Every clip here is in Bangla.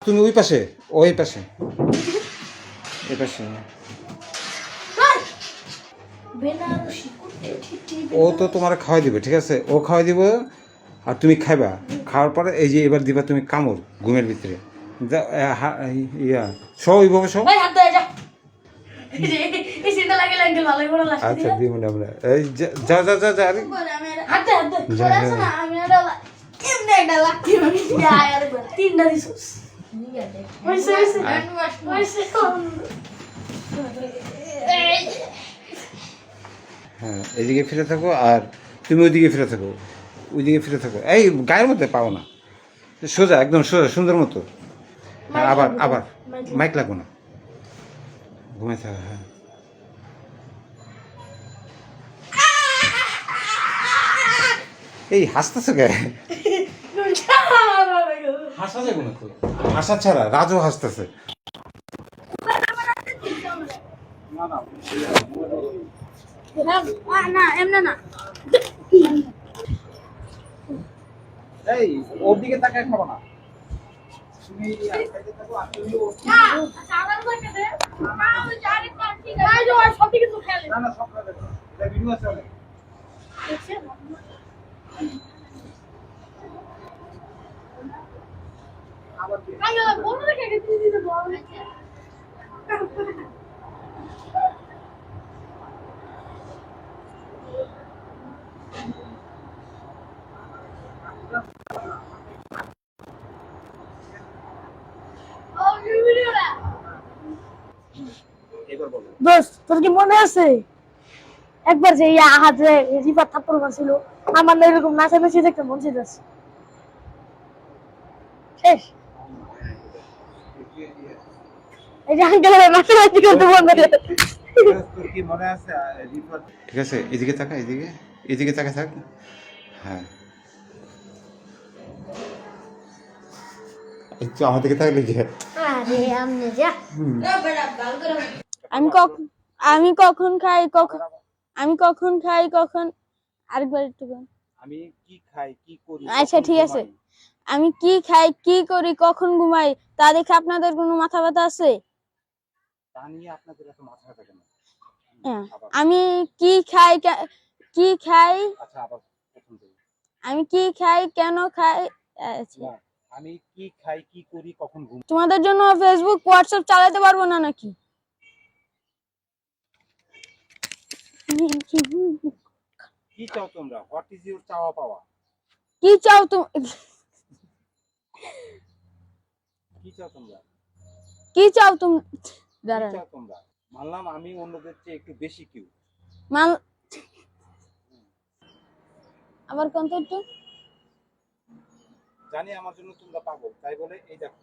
তুমি ওই পাশে, ওই পাশে, এই পাশে। ও তো তোমার খাওয়াই দিবে, ঠিক আছে? ও খাওয়াই দিব আর তুমি খাইবা। খাওয়ার পরে এই যে এবার দিবা তুমি কামড় ঘুমের ভিতরে। ইয়া সব ওইভাবে সব। আচ্ছা দিব না আমরা। এই যা যা যা যা আরে হ্যাঁ, এদিকে ফিরে থাকো আর তুমি ওইদিকে ফিরে থাকো, ওইদিকে ফিরে থাকো। এই গায়ের মধ্যে পাও না, সোজা একদম সোজা সুন্দর মতো। হ্যাঁ, আবার আবার মাইক লাগবো না, ঘুমাই থাকো। হ্যাঁ এই হাসতেছো কে? হাসা যাবে না তো, হাসা ছাড়া রাজও হাসতেছে। না এমনি না। এই ওর দিকে তাকায় খাবো না তুমি। না না সব খাবে না, ভিডিও আছে অনেক। দোস্ত তোর কি মনে আছে একবার যে হাতে রিফার থাপ্পড় মারছিল, আমার না এরকম নাচানাচি দেখতে মন চাইতেছে। শেষ এই যে আঙ্কেলের নাচানাচি করতে মন চাইতেছে। তোর কি মনে আছে রিফার? ঠিক আছে এদিকে তাকা, এদিকে এদিকে তাকা থাক। হ্যাঁ একটু আমার দিকে তাকলে কি? আরে আমনে যা। আমি কখন আমি কখন খাই কখন আমি কখন খাই কখন আরেকবার একটু বল। আমি কি খাই কি করি? আচ্ছা ঠিক আছে। আমি কি খাই কি করি কখন ঘুমাই তা দেখে আপনাদের কোনো মাথা ব্যথা আছে? তা নিয়ে আপনাদের এত মাথা ব্যথা কেন? হ্যাঁ, আমি কি খাই কি খাই আচ্ছা আবার প্রথম থেকে। আমি কি খাই কেন খাই? আচ্ছা, না, আমি কি খাই কি করি কখন ঘুম? তোমাদের জন্য ফেসবুক হোয়াটসঅ্যাপ চালাতে পারবো না নাকি? কি চাও তোমরা? হোয়াট ইজ ইউর চাওয়া পাওয়া? কি চাও তুমি? কি চাও তোমরা? কি চাও তুমি? কি দাঁড়ান, চাও তোমরা? মানলাম আমি অন্যদের চেয়ে একটু বেশি কিউ। মাল আবার কোন তো একটু জানি আমার জন্য তোমরা পাগল, তাই বলে এই দেখো।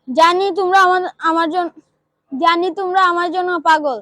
জানি তোমরা আমার জন্য পাগল,